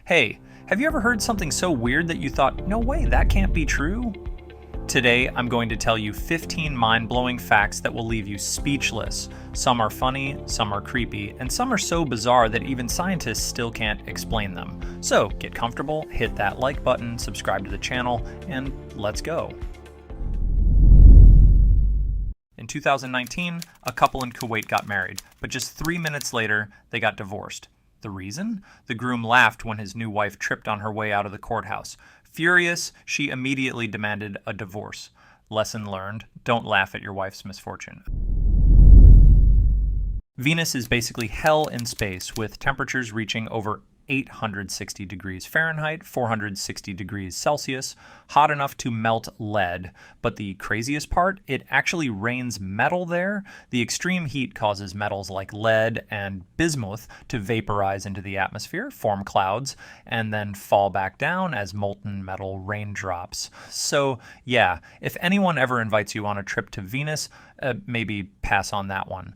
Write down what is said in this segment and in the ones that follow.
Hey, have you ever heard something so weird that you thought, no way, that can't be true? Today, I'm going to tell you 15 mind-blowing facts that will leave you speechless. Some are funny, some are creepy, and some are so bizarre that even scientists still can't explain them. So get comfortable, hit that like button, subscribe to the channel, and let's go. In 2019, a couple in Kuwait got married, but just 3 minutes later, they got divorced. The reason? The groom laughed when his new wife tripped on her way out of the courthouse. Furious, she immediately demanded a divorce. Lesson learned, don't laugh at your wife's misfortune. Venus is basically hell in space, with temperatures reaching over 860 degrees Fahrenheit, 460 degrees Celsius, hot enough to melt lead. But the craziest part, it actually rains metal there. The extreme heat causes metals like lead and bismuth to vaporize into the atmosphere, form clouds, and then fall back down as molten metal raindrops. So yeah, if anyone ever invites you on a trip to Venus, maybe pass on that one.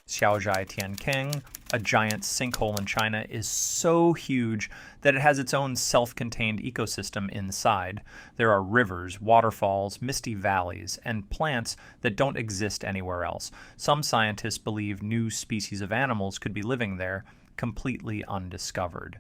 Xiaozhai Tiankeng, a giant sinkhole in China, is so huge that it has its own self-contained ecosystem inside. There are rivers, waterfalls, misty valleys, and plants that don't exist anywhere else. Some scientists believe new species of animals could be living there, completely undiscovered.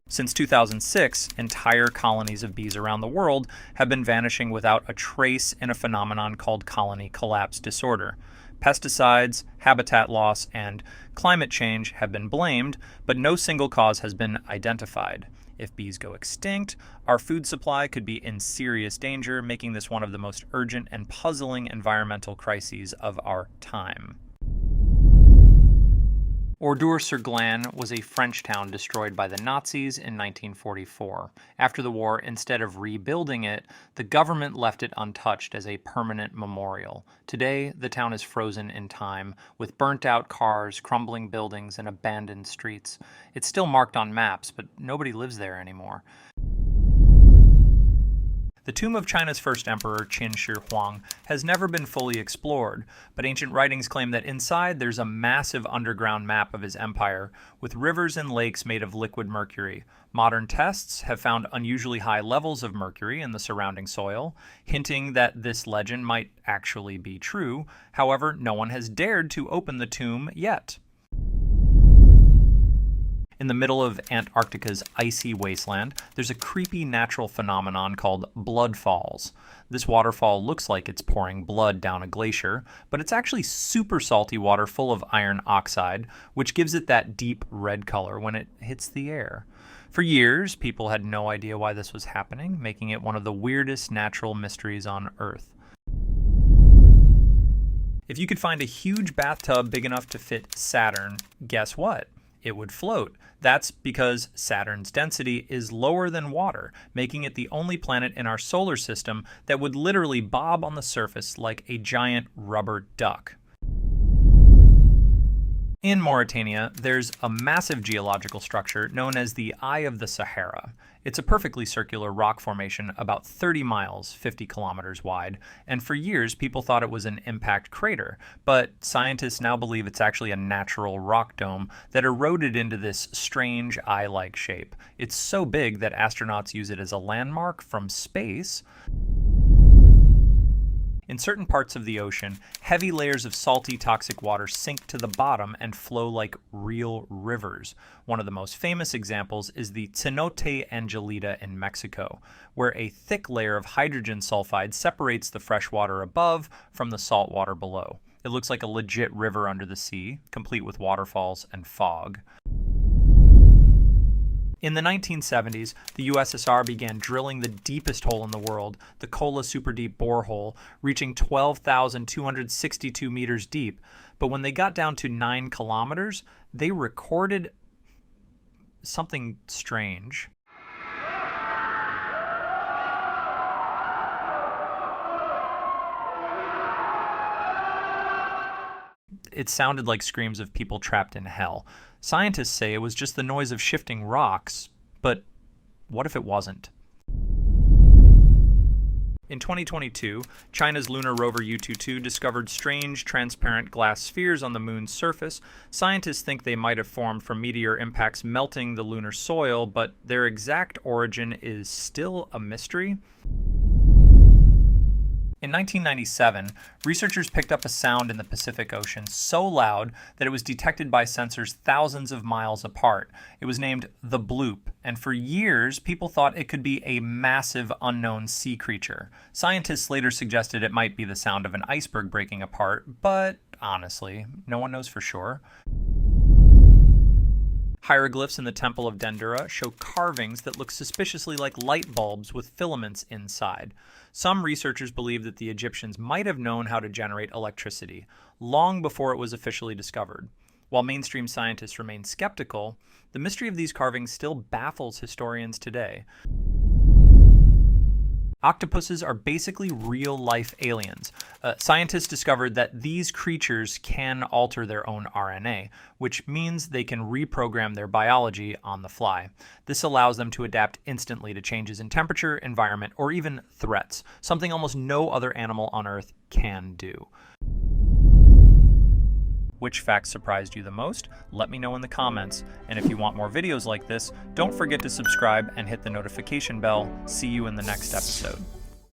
Since 2006, entire colonies of bees around the world have been vanishing without a trace in a phenomenon called colony collapse disorder. Pesticides, habitat loss, and climate change have been blamed, but no single cause has been identified. If bees go extinct, our food supply could be in serious danger, making this one of the most urgent and puzzling environmental crises of our time. Ordures-sur-Glane was a French town destroyed by the Nazis in 1944. After the war, instead of rebuilding it, the government left it untouched as a permanent memorial. Today, the town is frozen in time, with burnt-out cars, crumbling buildings, and abandoned streets. It's still marked on maps, but nobody lives there anymore. The tomb of China's first emperor, Qin Shi Huang, has never been fully explored, but ancient writings claim that inside there's a massive underground map of his empire, with rivers and lakes made of liquid mercury. Modern tests have found unusually high levels of mercury in the surrounding soil, hinting that this legend might actually be true. However, no one has dared to open the tomb yet. In the middle of Antarctica's icy wasteland, there's a creepy natural phenomenon called blood falls. This waterfall looks like it's pouring blood down a glacier, but it's actually super salty water full of iron oxide, which gives it that deep red color when it hits the air. For years, people had no idea why this was happening, making it one of the weirdest natural mysteries on Earth. If you could find a huge bathtub big enough to fit Saturn, guess what? It would float. That's because Saturn's density is lower than water, making it the only planet in our solar system that would literally bob on the surface like a giant rubber duck. In Mauritania, there's a massive geological structure known as the Eye of the Sahara. It's a perfectly circular rock formation about 30 miles, 50 kilometers wide, and for years people thought it was an impact crater, but scientists now believe it's actually a natural rock dome that eroded into this strange eye-like shape. It's so big that astronauts use it as a landmark from space. In certain parts of the ocean, heavy layers of salty, toxic water sink to the bottom and flow like real rivers. One of the most famous examples is the Cenote Angelita in Mexico, where a thick layer of hydrogen sulfide separates the fresh water above from the salt water below. It looks like a legit river under the sea, complete with waterfalls and fog. In the 1970s, the USSR began drilling the deepest hole in the world, the Kola Superdeep borehole, reaching 12,262 meters deep. But when they got down to 9 kilometers, they recorded something strange. It sounded like screams of people trapped in hell. Scientists say it was just the noise of shifting rocks, but what if it wasn't? In 2022, China's lunar rover U-22 discovered strange, transparent glass spheres on the moon's surface. Scientists think they might have formed from meteor impacts melting the lunar soil, but their exact origin is still a mystery. In 1997, researchers picked up a sound in the Pacific Ocean so loud that it was detected by sensors thousands of miles apart. It was named the bloop, and for years, people thought it could be a massive unknown sea creature. Scientists later suggested it might be the sound of an iceberg breaking apart, but honestly, no one knows for sure. Hieroglyphs in the Temple of Dendera show carvings that look suspiciously like light bulbs with filaments inside. Some researchers believe that the Egyptians might have known how to generate electricity long before it was officially discovered. While mainstream scientists remain skeptical, the mystery of these carvings still baffles historians today. Octopuses are basically real-life aliens. Scientists discovered that these creatures can alter their own RNA, which means they can reprogram their biology on the fly. This allows them to adapt instantly to changes in temperature, environment, or even threats, something almost no other animal on Earth can do. Which fact surprised you the most? Let me know in the comments. And if you want more videos like this, don't forget to subscribe and hit the notification bell. See you in the next episode.